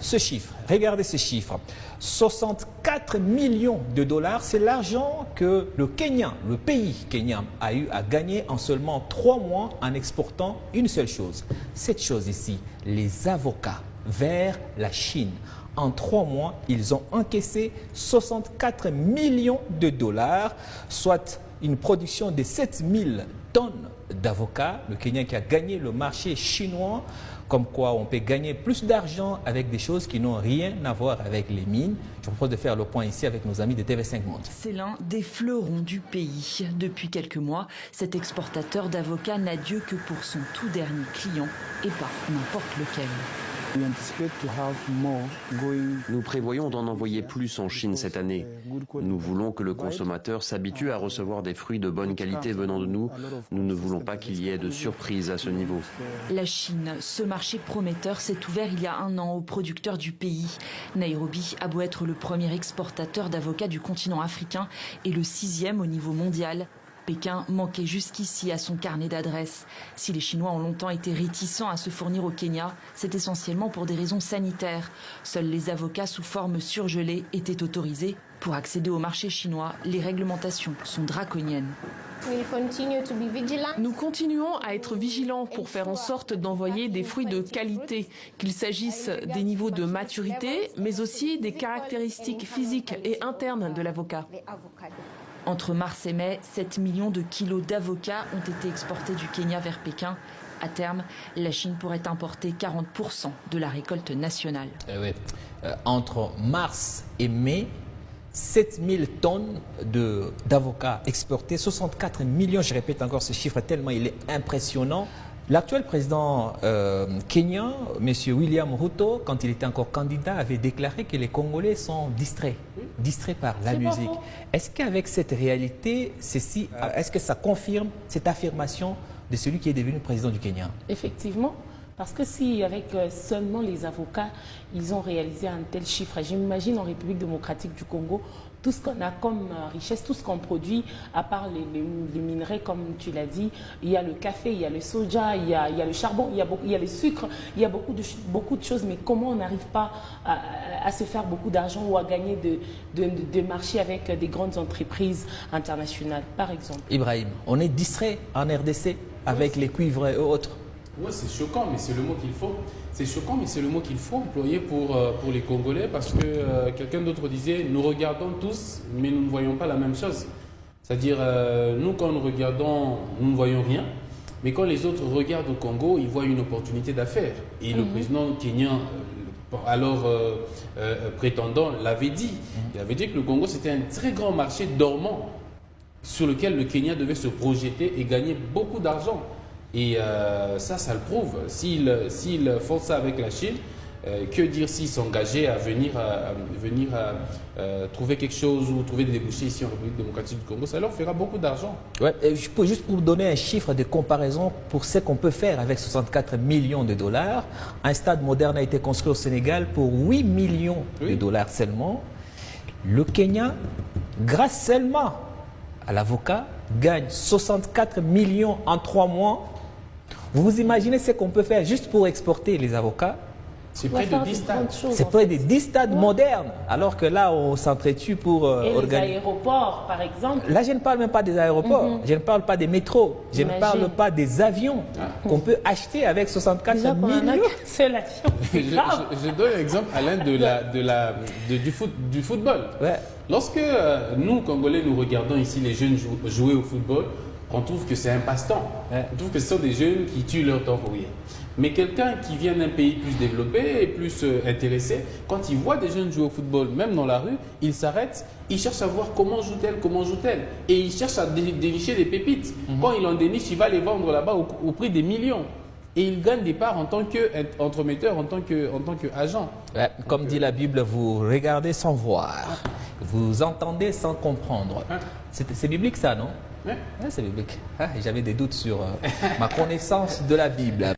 ce chiffre, regardez ce chiffre. 64 millions de dollars, c'est l'argent que le Kenya, le pays kenyan, a eu à gagner en seulement 3 mois en exportant une seule chose. Cette chose ici, les avocats vers la Chine. En 3 mois, ils ont encaissé 64 millions de dollars, soit une production de 7000 tonnes d'avocats. Le Kenya qui a gagné le marché chinois, comme quoi on peut gagner plus d'argent avec des choses qui n'ont rien à voir avec les mines. Je vous propose de faire le point ici avec nos amis de TV5 Monde. C'est l'un des fleurons du pays. Depuis quelques mois, cet exportateur d'avocats n'a Dieu que pour son tout dernier client et pas n'importe lequel. Nous prévoyons d'en envoyer plus en Chine cette année. Nous voulons que le consommateur s'habitue à recevoir des fruits de bonne qualité venant de nous. Nous ne voulons pas qu'il y ait de surprises à ce niveau. La Chine, ce marché prometteur, s'est ouvert il y a 1 an aux producteurs du pays. Nairobi a beau être le premier exportateur d'avocats du continent africain et le 6e au niveau mondial. Pékin manquait jusqu'ici à son carnet d'adresses. Si les Chinois ont longtemps été réticents à se fournir au Kenya, c'est essentiellement pour des raisons sanitaires. Seuls les avocats sous forme surgelée étaient autorisés. Pour accéder au marché chinois, les réglementations sont draconiennes. Nous continuons à être vigilants pour faire en sorte d'envoyer des fruits de qualité, qu'il s'agisse des niveaux de maturité, mais aussi des caractéristiques physiques et internes de l'avocat. Entre mars et mai, 7 millions de kilos d'avocats ont été exportés du Kenya vers Pékin. À terme, la Chine pourrait importer 40% de la récolte nationale. Entre mars et mai, 7000 tonnes d'avocats exportés, 64 millions, je répète encore ce chiffre tellement il est impressionnant. L'actuel président kenyan, M. William Ruto, quand il était encore candidat, avait déclaré que les Congolais sont distraits par la musique. Est-ce qu'avec cette réalité, est-ce que ça confirme cette affirmation de celui qui est devenu président du Kenya? Effectivement, parce que si avec seulement les avocats, ils ont réalisé un tel chiffre, j'imagine en République démocratique du Congo, tout ce qu'on a comme richesse, tout ce qu'on produit, à part les minerais, comme tu l'as dit, il y a le café, il y a le soja, il y a le charbon, il y a le sucre, il y a beaucoup de choses, mais comment on n'arrive pas à se faire beaucoup d'argent ou à gagner de marchés avec des grandes entreprises internationales, par exemple? Ibrahim, on est distrait en RDC avec les cuivres et autres. Oui, c'est choquant, mais c'est le mot qu'il faut. C'est choquant, mais c'est le mot qu'il faut employer pour les Congolais parce que quelqu'un d'autre disait, nous regardons tous, mais nous ne voyons pas la même chose. C'est-à-dire, nous, quand nous regardons, nous ne voyons rien, mais quand les autres regardent au Congo, ils voient une opportunité d'affaires. Et le président kenyan, alors prétendant, l'avait dit. Il avait dit que le Congo, c'était un très grand marché dormant sur lequel le Kenya devait se projeter et gagner beaucoup d'argent. Et ça le prouve. S'ils font ça avec la Chine, que dire s'ils s'engageaient à venir trouver quelque chose ou trouver des débouchés ici en République démocratique du Congo, ça leur fera beaucoup d'argent. Ouais, juste pour vous donner un chiffre de comparaison pour ce qu'on peut faire avec 64 millions de dollars, un stade moderne a été construit au Sénégal pour 8 millions de dollars seulement. Le Kenya, grâce seulement à l'avocat, gagne 64 millions en 3 mois. Vous imaginez ce qu'on peut faire juste pour exporter les avocats? C'est près de 10 stades. C'est près de 10 stades modernes, alors que là, on s'entretue pour organiser. Les aéroports, par exemple. Là, je ne parle même pas des aéroports, je ne parle pas des métros, je ne parle pas des avions qu'on peut acheter avec 64 millions. Je donne l'exemple, Alain, du football. Ouais. Lorsque nous, Congolais, nous regardons ici les jeunes jouer au football, on trouve que c'est un passe-temps. On trouve que ce sont des jeunes qui tuent leur temps pour rien. Mais quelqu'un qui vient d'un pays plus développé et plus intéressé, quand il voit des jeunes jouer au football, même dans la rue, il s'arrête, il cherche à voir comment joue-t-elle. Et il cherche à dénicher des pépites. Quand il en déniche, il va les vendre là-bas au prix des millions. Et il gagne des parts en tant qu'entremetteur, en tant qu'agent. Ouais, comme dit la Bible, vous regardez sans voir, vous entendez sans comprendre. C'est biblique ça, non? Ouais. C'est biblique. J'avais des doutes sur ma connaissance de la Bible.